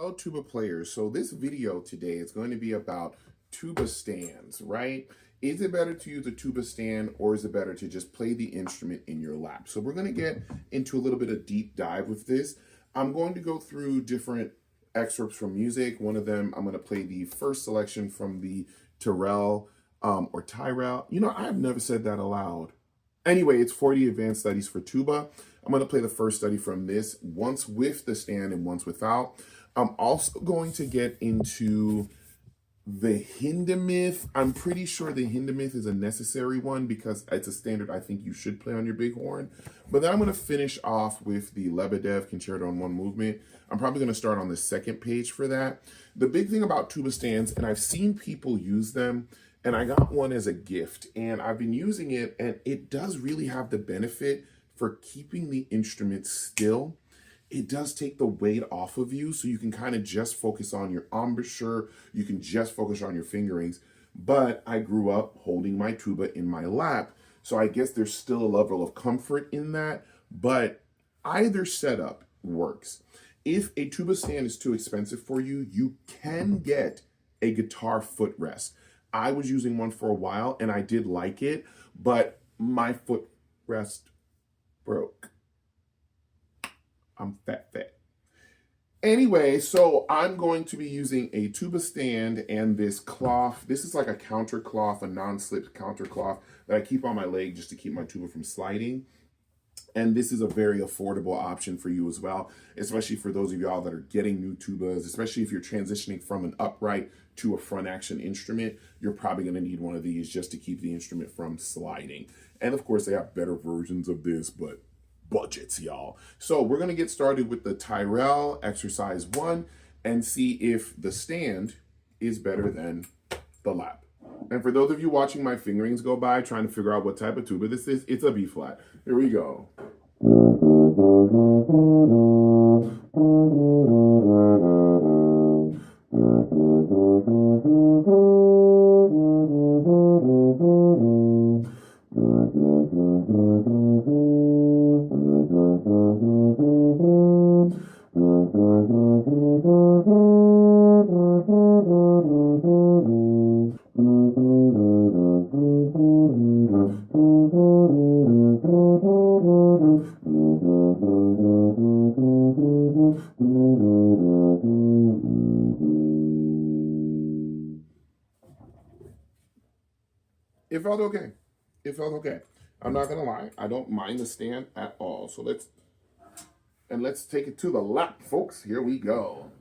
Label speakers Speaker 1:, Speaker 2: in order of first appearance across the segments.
Speaker 1: Hello, tuba players. So this video today is going to be about tuba stands, right? Is it better to use a tuba stand or is it better to just play the instrument in your lap? So we're going to get into a little bit of deep dive with this. I'm going to go through different excerpts from music. One of them, I'm going to play the first selection from the Tyrell or Tyrell. You know, I've never said that aloud. Anyway, it's 40 advanced studies for tuba. I'm going to play the first study from this, once with the stand and once without. I'm also going to get into the Hindemith. I'm pretty sure the Hindemith is a necessary one because it's a standard I think you should play on your big horn. But then I'm going to finish off with the Lebedev Concerto in one movement. I'm probably going to start on the second page for that. The big thing about tuba stands, and I've seen people use them, and I got one as a gift, and I've been using it, and it does really have the benefit for keeping the instrument still. It does take the weight off of you, so you can kind of just focus on your embouchure, you can just focus on your fingerings. But I grew up holding my tuba in my lap, so I guess there's still a level of comfort in that, but either setup works. If a tuba stand is too expensive for you, you can get a guitar footrest. I was using one for a while, and I did like it, but my footrest broke. I'm fat. Anyway, so I'm going to be using a tuba stand and this cloth. This is like a counter cloth, a non-slip counter cloth that I keep on my leg just to keep my tuba from sliding. And this is a very affordable option for you as well, especially for those of y'all that are getting new tubas, especially if you're transitioning from an upright to a front action instrument. You're probably going to need one of these just to keep the instrument from sliding. And of course, they have better versions of this, but budgets, y'all. So we're going to get started with the Tyrell exercise 1 and see if the stand is better than the lap. And for those of you watching my fingerings go by trying to figure out what type of tuba this is, it's a B flat. Here we go. It felt okay. It felt okay. I'm not gonna lie. I don't mind the stand at all. So let's take it to the lap, folks. Here we go.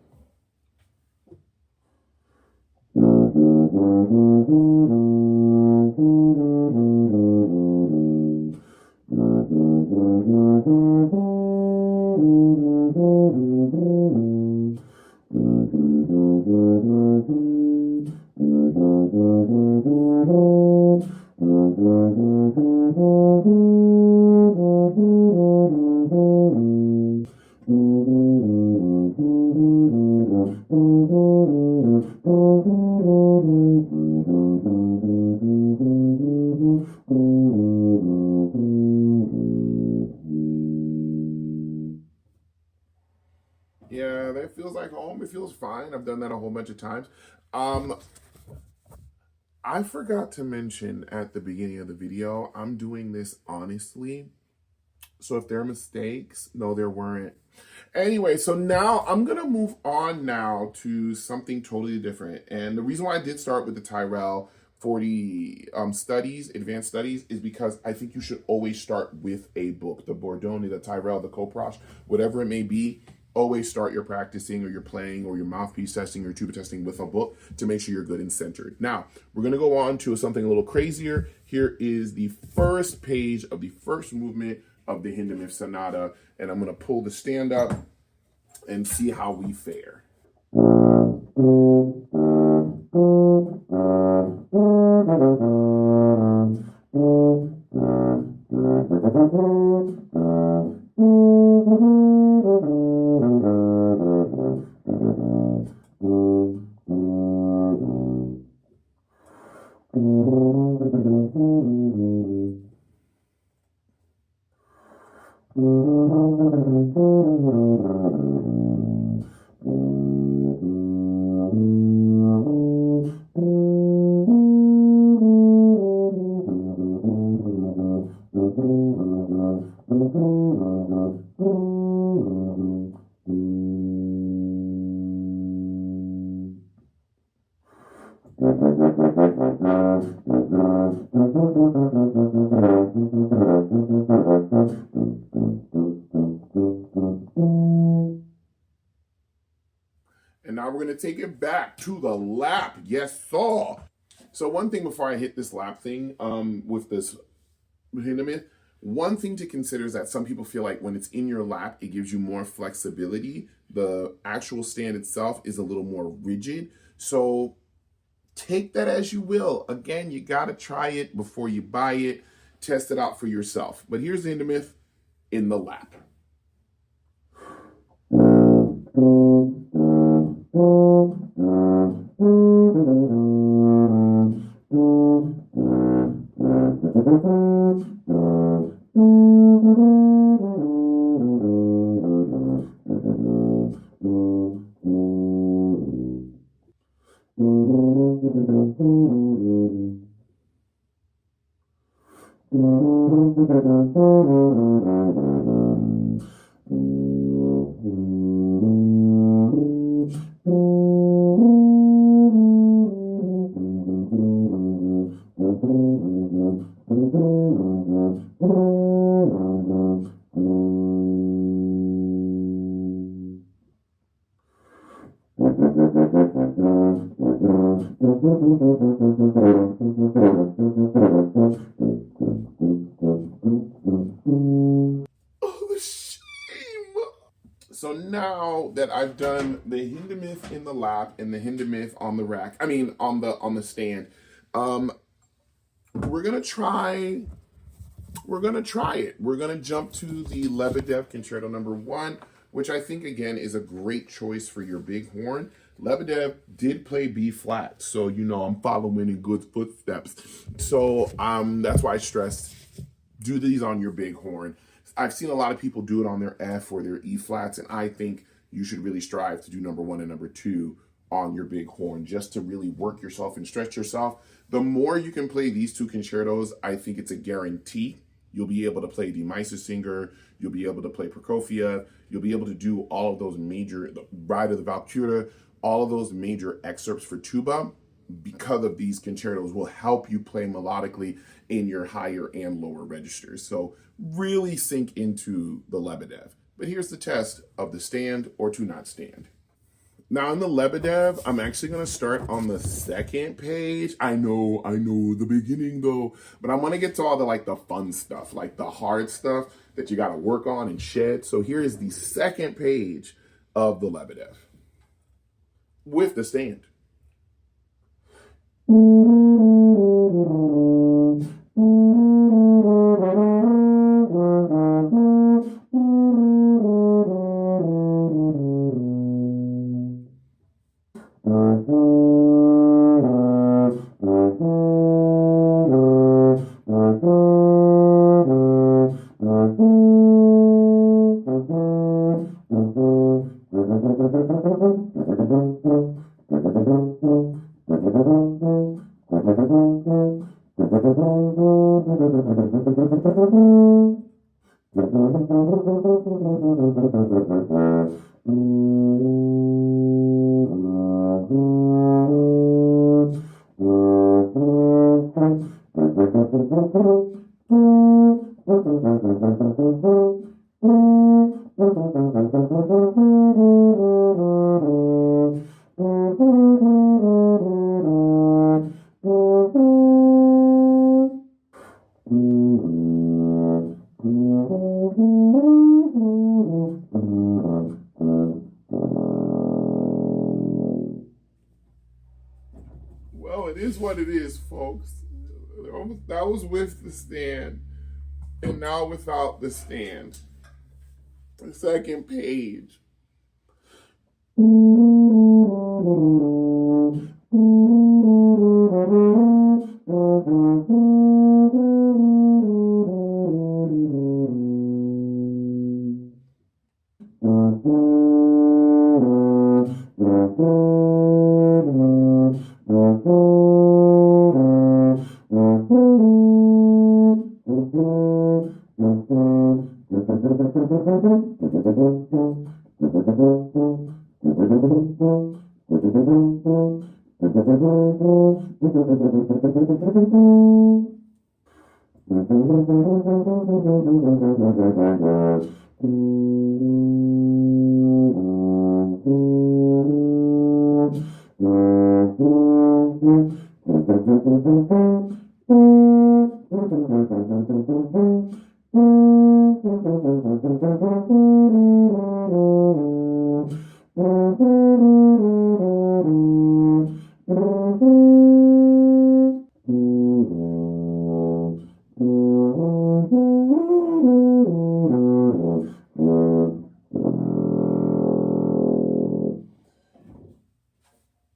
Speaker 1: Yeah, that feels like home. It feels fine. I've done that a whole bunch of times. I forgot to mention at the beginning of the video, I'm doing this honestly. So if there are mistakes, no, there weren't. Anyway, so now I'm going to move on now to something totally different. And the reason why I did start with the Tyrell 40 studies, advanced studies, is because I think you should always start with a book. The Bordoni, the Tyrell, the Coproche, whatever it may be. Always start your practicing or your playing or your mouthpiece testing or tuba testing with a book to make sure you're good and centered. Now, we're going to go on to something a little crazier. Here is the first page of the first movement of the Hindemith Sonata, and I'm going to pull the stand up and see how we fare. And now we're going to take it back to the lap. Yes, sir. So one thing before I hit this lap thing with this Hindemith, one thing to consider is that some people feel like when it's in your lap, it gives you more flexibility. The actual stand itself is a little more rigid. So take that as you will. Again, you got to try it before you buy it. Test it out for yourself. But here's the Hindemith in the lap. So now that I've done the Hindemith in the lap and the Hindemith on the rack, I mean on the stand, we're gonna try it. We're gonna jump to the Lebedev Concerto number 1, which I think again is a great choice for your big horn. Lebedev did play B flat, so you know I'm following in good footsteps. So that's why I stressed do these on your big horn. I've seen a lot of people do it on their F or their E flats, and I think you should really strive to do number 1 and number 2 on your big horn just to really work yourself and stretch yourself. The more you can play these 2 concertos, I think it's a guarantee. You'll be able to play Die Meistersinger, you'll be able to play Prokofiev, you'll be able to do all of those major, the Ride of the Valkyrie, all of those major excerpts for tuba because of these concertos will help you play melodically in your higher and lower registers. So really sink into the Lebedev. But here's the test of the stand or to not stand. Now in the Lebedev, I'm actually going to start on the 2nd page. I know the beginning though, but I want to get to all the fun stuff, like the hard stuff that you got to work on and shed. So here is the 2nd page of the Lebedev with the stand. Well, it is what it is, folks. That was with the stand, and now without the stand. The 2nd page.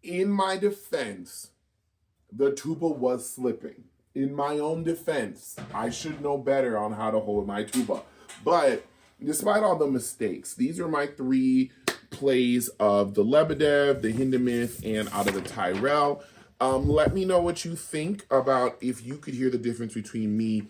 Speaker 1: In my defense, the tuba was slipping. In my own defense, I should know better on how to hold my tuba. But despite all the mistakes, these are my 3 plays of the Lebedev, the Hindemith, and out of the Tyrell. Let me know what you think about if you could hear the difference between me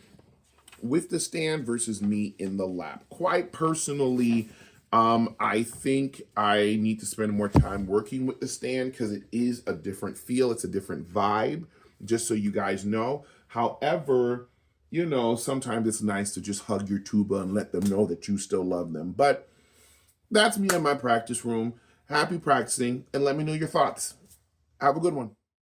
Speaker 1: with the stand versus me in the lap. Quite personally, I think I need to spend more time working with the stand because it is a different feel. It's a different vibe, just so you guys know. However, you know, sometimes it's nice to just hug your tuba and let them know that you still love them. But that's me in my practice room. Happy practicing, and let me know your thoughts. Have a good one.